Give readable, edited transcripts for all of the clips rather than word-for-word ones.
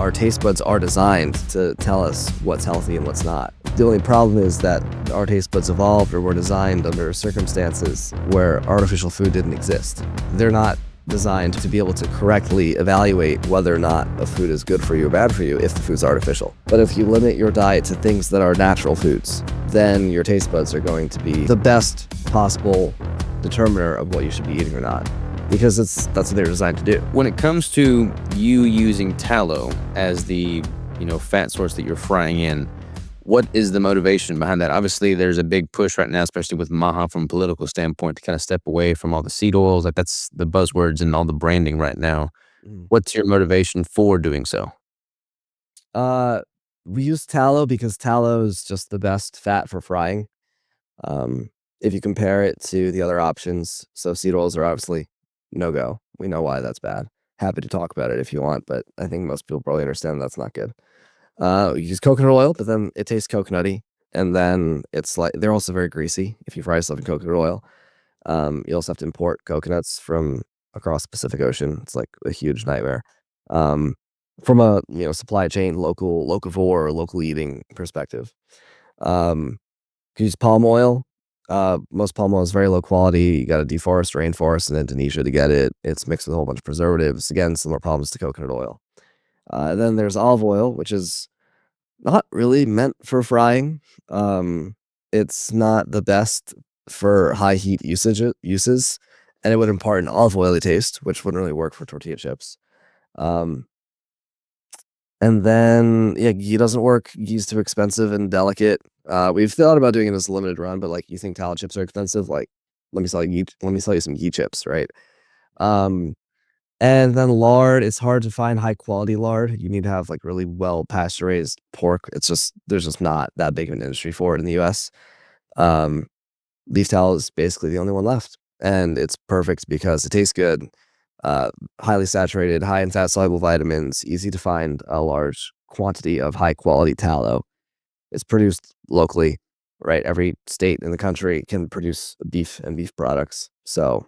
our taste buds are designed to tell us what's healthy and what's not. The only problem is that our taste buds evolved or were designed under circumstances where artificial food didn't exist. They're not designed to be able to correctly evaluate whether or not a food is good for you or bad for you if the food's artificial. But if you limit your diet to things that are natural foods, then your taste buds are going to be the best possible determiner of what you should be eating or not, because that's what they're designed to do. When it comes to you using tallow as the fat source that you're frying in, what is the motivation behind that? Obviously, there's a big push right now, especially with Maha from a political standpoint, to kind of step away from all the seed oils. Like that's the buzzwords and all the branding right now. What's your motivation for doing so? We use tallow because tallow is just the best fat for frying. If you compare it to the other options, so seed oils are obviously no go. We know why that's bad. Happy to talk about it if you want, but I think most people probably understand that's not good. You use coconut oil, but then it tastes coconutty, and then it's like they're also very greasy if you fry stuff in coconut oil. You also have to import coconuts from across the Pacific Ocean. It's like a huge nightmare. From a supply chain, locavore or local eating perspective. You can use palm oil. Most palm oil is very low quality. You got to deforest rainforest in Indonesia to get it. It's mixed with a whole bunch of preservatives. Again, similar problems to coconut oil. Then there's olive oil, which is not really meant for frying. It's not the best for high heat uses, and it would impart an olive oily taste, which wouldn't really work for tortilla chips. And then ghee doesn't work. Ghee's too expensive and delicate. We've thought about doing it as a limited run, but like you think tallow chips are expensive, like let me sell you some ghee chips, right? And then lard, it's hard to find high quality lard. You need to have like really well pasture raised pork. There's just not that big of an industry for it in the US. Beef tallow is basically the only one left. And it's perfect because it tastes good, highly saturated, high in fat soluble vitamins, easy to find a large quantity of high quality tallow. It's produced locally, right? Every state in the country can produce beef and beef products. So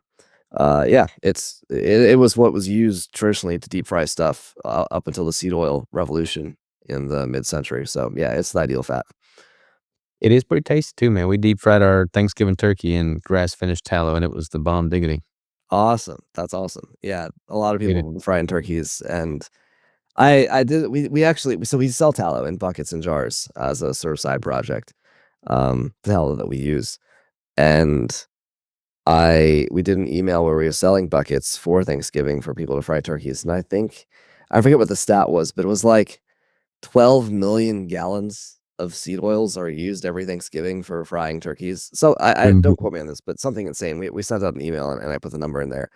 it was what was used traditionally to deep fry stuff up until the seed oil revolution in the mid-century. So yeah, it's the ideal fat. It is pretty tasty too, man. We deep fried our Thanksgiving turkey in grass finished tallow, and it was the bomb diggity. Awesome. That's awesome. Yeah, a lot of Ate people it. have been frying turkeys, and I did. We actually we sell tallow in buckets and jars as a sort of side project. Tallow that we use, and we did an email where we were selling buckets for Thanksgiving for people to fry turkeys, and I forget what the stat was, but it was like 12 million gallons of seed oils are used every Thanksgiving for frying turkeys. So I don't quote me on this, but something insane. We sent out an email and I put the number in there.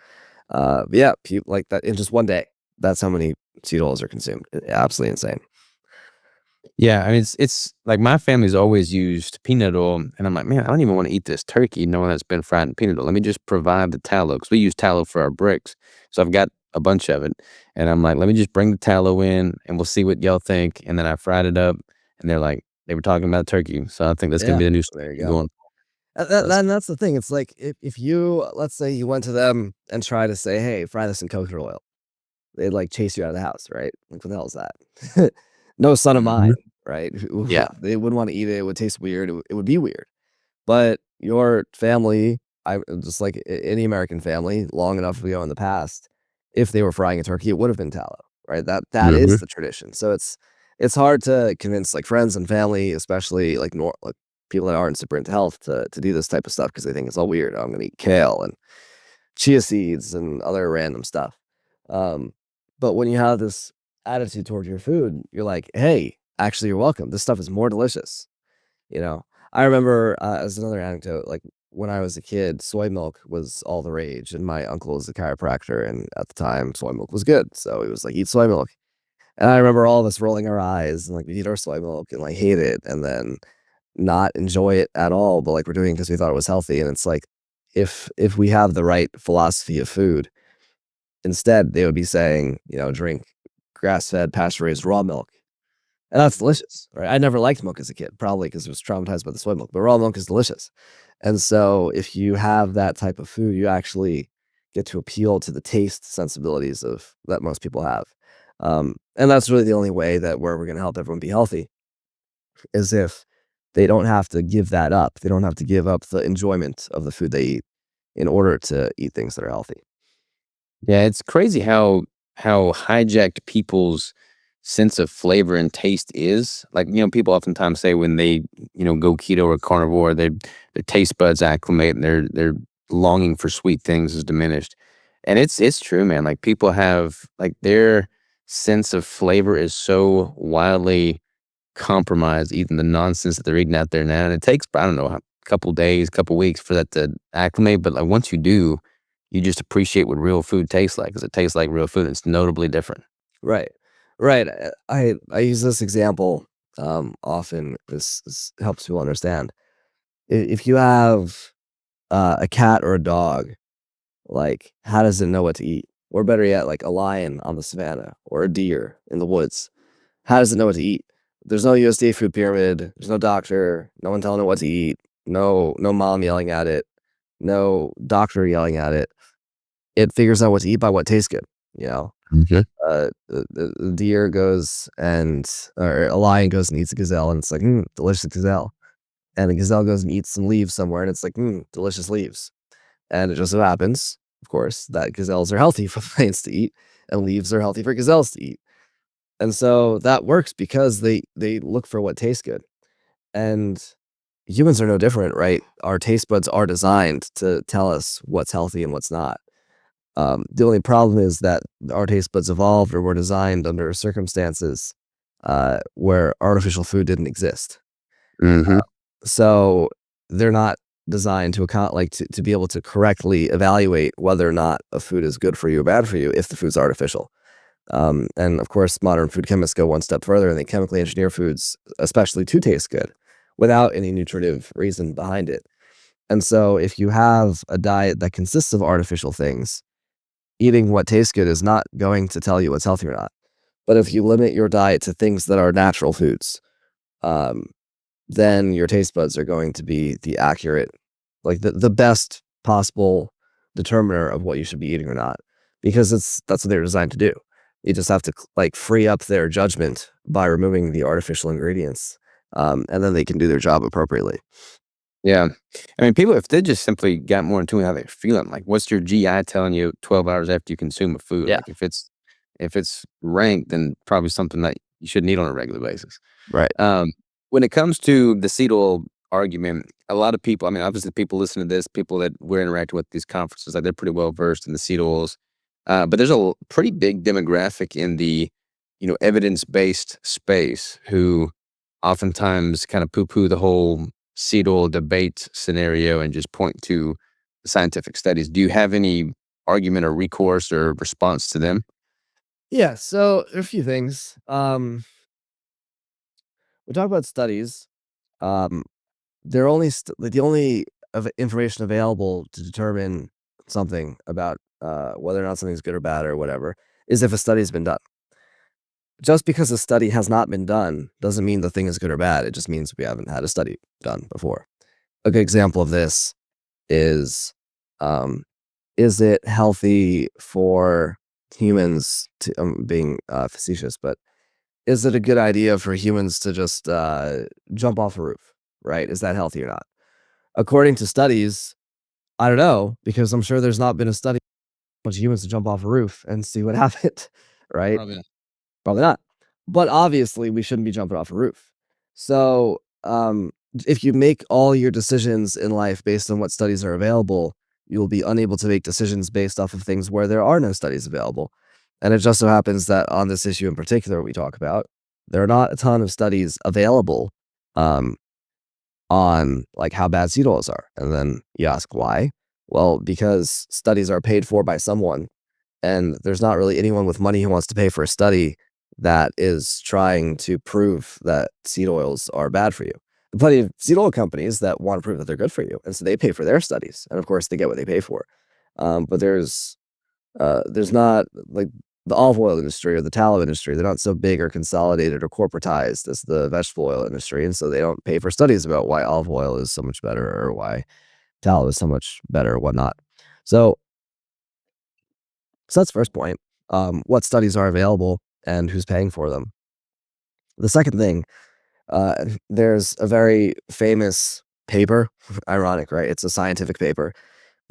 But yeah, like that in just one day. That's how many seed oils are consumed. Absolutely insane. Yeah, I mean, it's like my family's always used peanut oil, and I'm like, man, I don't even want to eat this turkey knowing that it's been fried in peanut oil. Let me just provide the tallow because we use tallow for our bricks. So I've got a bunch of it, and I'm like, let me just bring the tallow in, and we'll see what y'all think. And then I fried it up, and they were talking about turkey. So I think that's gonna Yeah, be the new there you story go. going. And that's the thing. It's like if you, let's say you went to them and try to say, hey, fry this in coconut oil, they'd like chase you out of the house, right? Like, what the hell is that? No son of mine, Mhm. right? Yeah. They wouldn't want to eat it. It would taste weird. It would be weird. But your family, just like any American family, long enough ago in the past, if they were frying a turkey, it would have been tallow, right? That is Mhm. the tradition. So it's hard to convince like friends and family, especially like people that aren't super into health, to do this type of stuff because they think it's all weird. Oh, I'm gonna eat kale and chia seeds and other random stuff. Um, but when you have this attitude toward your food, you're like, hey, actually, you're welcome. This stuff is more delicious. You know, I remember as another anecdote, like when I was a kid, soy milk was all the rage, and my uncle was a chiropractor, and at the time, soy milk was good, so he was like, "Eat soy milk," and I remember all of us rolling our eyes and like we eat our soy milk and like hate it, and then not enjoy it at all, but like we're doing it because we thought it was healthy, and it's like if we have the right philosophy of food, instead they would be saying, drink grass fed, pasture raised raw milk. And that's delicious, right? I never liked milk as a kid, probably because I was traumatized by the soy milk, but raw milk is delicious. And so if you have that type of food, you actually get to appeal to the taste sensibilities of that most people have. And that's really the only way that where we're going to help everyone be healthy is if they don't have to give that up. They don't have to give up the enjoyment of the food they eat in order to eat things that are healthy. Yeah, it's crazy how hijacked people's sense of flavor and taste is. Like, people oftentimes say when they, go keto or carnivore, their taste buds acclimate and their longing for sweet things is diminished. And it's true, man. Like people have like their sense of flavor is so wildly compromised eating the nonsense that they're eating out there now. And it takes, I don't know, a couple days, couple weeks for that to acclimate. But like once you do, you just appreciate what real food tastes like because it tastes like real food. It's notably different. Right. Right. I use this example often. This helps people understand. If you have a cat or a dog, like how does it know what to eat? Or better yet, like a lion on the savannah or a deer in the woods. How does it know what to eat? There's no USDA food pyramid. There's no doctor. No one telling it what to eat. No mom yelling at it. No doctor yelling at it. It figures out what to eat by what tastes good. You know, Okay. the deer goes and or a lion goes and eats a gazelle, and it's like, delicious gazelle. And the gazelle goes and eats some leaves somewhere, and it's like, delicious leaves. And it just so happens, of course, that gazelles are healthy for lions to eat, and leaves are healthy for gazelles to eat. And so that works because they look for what tastes good. And humans are no different, right? Our taste buds are designed to tell us what's healthy and what's not. The only problem is that our taste buds evolved or were designed under circumstances where artificial food didn't exist. Hmm. So they're not designed to account like to be able to correctly evaluate whether or not a food is good for you or bad for you if the food's artificial. And of course, modern food chemists go one step further and they chemically engineer foods, especially to taste good, without any nutritive reason behind it. And so, if you have a diet that consists of artificial things, eating what tastes good is not going to tell you what's healthy or not. But if you limit your diet to things that are natural foods, um, then your taste buds are going to be the accurate, like the best possible determiner of what you should be eating or not, because that's what they're designed to do. You just have to like free up their judgment by removing the artificial ingredients, and then they can do their job appropriately. Yeah. I mean, people, if they just simply got more in tune with how they're feeling, like what's your GI telling you 12 hours after you consume a food? Yeah. Like if it's ranked, then probably something that you shouldn't eat on a regular basis. Right. Um, when it comes to the seed oil argument, a lot of people, I mean, obviously people listen to this, people that we're interacting with these conferences, like they're pretty well versed in the seed oils. But there's pretty big demographic in the, evidence-based space who oftentimes kind of poo-poo the whole seed oil debate scenario and just point to scientific studies. Do you have any argument or recourse or response to them? Yeah. So there are a few things. We talk about studies. Um, they're only like the only of information available to determine something about whether or not something's good or bad or whatever is if a study's been done. Just because a study has not been done doesn't mean the thing is good or bad. It just means we haven't had a study done before. A good example of this is um, is it healthy for humans to being facetious, but is it a good idea for humans to just jump off a roof? Right? Is that healthy or not? According to studies, I don't know because I'm sure there's not been a study on a bunch of humans to jump off a roof and see what happened. Right? Probably not. Probably not. But obviously, we shouldn't be jumping off a roof. So, if you make all your decisions in life based on what studies are available, you'll be unable to make decisions based off of things where there are no studies available. And it just so happens that on this issue in particular we talk about, there are not a ton of studies available um, on like how bad seed oils are. And then you ask why? Well, because studies are paid for by someone and there's not really anyone with money who wants to pay for a study that is trying to prove that seed oils are bad for you. There are plenty of seed oil companies that want to prove that they're good for you, and so they pay for their studies, and of course they get what they pay for. But there's not like the olive oil industry or the tallow industry. They're not so big or consolidated or corporatized as the vegetable oil industry, and so they don't pay for studies about why olive oil is so much better or why tallow is so much better or whatnot. So so that's the first point. What studies are available and who's paying for them. The second thing, there's a very famous paper, ironic, right? It's a scientific paper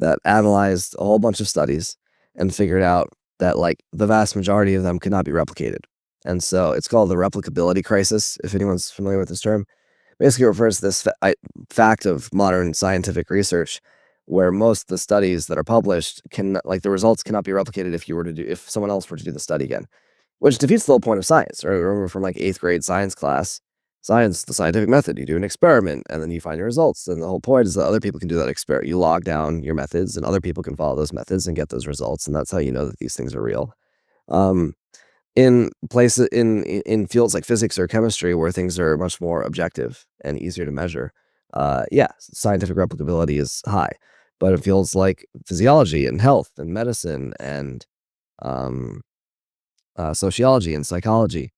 that analyzed a whole bunch of studies and figured out that like the vast majority of them could not be replicated. And so it's called the replicability crisis, if anyone's familiar with this term. Basically refers to this fact of modern scientific research where most of the studies that are published can like the results cannot be replicated if someone else were to do the study again, which defeats the whole point of science. Right? Remember from like 8th grade science class, science, the scientific method, you do an experiment and then you find your results. And the whole point is that other people can do that experiment. You log down your methods and other people can follow those methods and get those results. And that's how you know that these things are real. In places in fields like physics or chemistry where things are much more objective and easier to measure, scientific replicability is high. But in fields like physiology and health and medicine and sociology and psychology,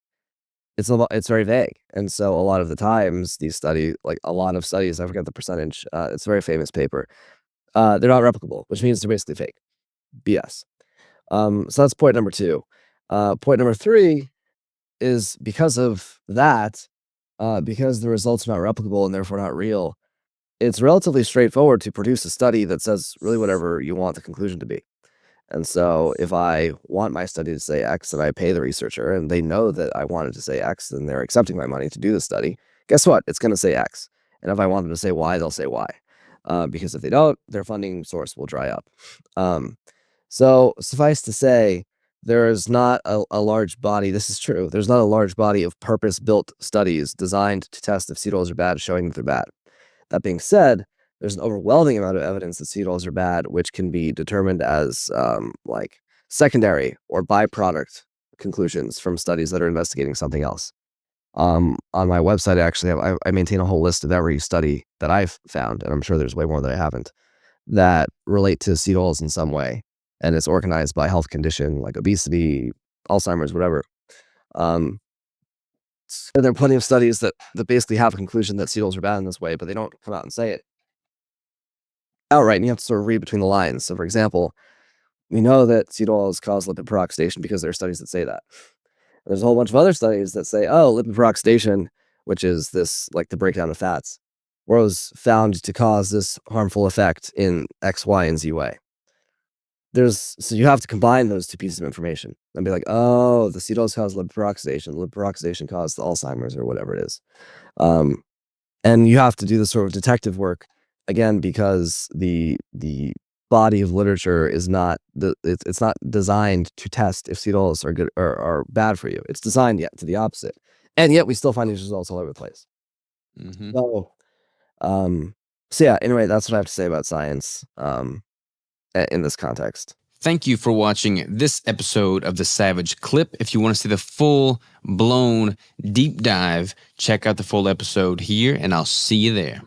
it's very vague. And so a lot of the times a lot of studies, I forget the percentage, it's a very famous paper, they're not replicable, which means they're basically fake. BS. So that's point number 2. Point number 3 is because of that, because the results are not replicable and therefore not real, it's relatively straightforward to produce a study that says really whatever you want the conclusion to be. And so if I want my study to say X and I pay the researcher and they know that I wanted to say X and they're accepting my money to do the study, guess what? It's going to say X. And if I want them to say Y, they'll say Y. Because if they don't, their funding source will dry up. So suffice to say, there is not a large body. This is true. There's not a large body of purpose-built studies designed to test if seed oils are bad, showing that they're bad. That being said, there's an overwhelming amount of evidence that seed oils are bad, which can be determined as like secondary or byproduct conclusions from studies that are investigating something else. On my website, I maintain a whole list of every study that I've found, and I'm sure there's way more that I haven't, that relate to seed oils in some way. And it's organized by health condition like obesity, Alzheimer's, whatever. And there are plenty of studies that basically have a conclusion that seed oils are bad in this way, but they don't come out and say it outright, and you have to sort of read between the lines. So, for example, we know that seed oils cause lipid peroxidation because there are studies that say that. There's a whole bunch of other studies that say, oh, lipid peroxidation, which is this like the breakdown of fats, was found to cause this harmful effect in X, Y, and Z way. So you have to combine those two pieces of information and be like, oh, the seed oils cause lipid peroxidation caused the Alzheimer's or whatever it is. And you have to do this sort of detective work again, because the body of literature is not it's not designed to test if seed oils are good or are bad for you. It's designed to the opposite. And yet we still find these results all over the place. Mm-hmm. So yeah, anyway, that's what I have to say about science in this context. Thank you for watching this episode of The Savage Clip. If you want to see the full-blown deep dive, check out the full episode here, and I'll see you there.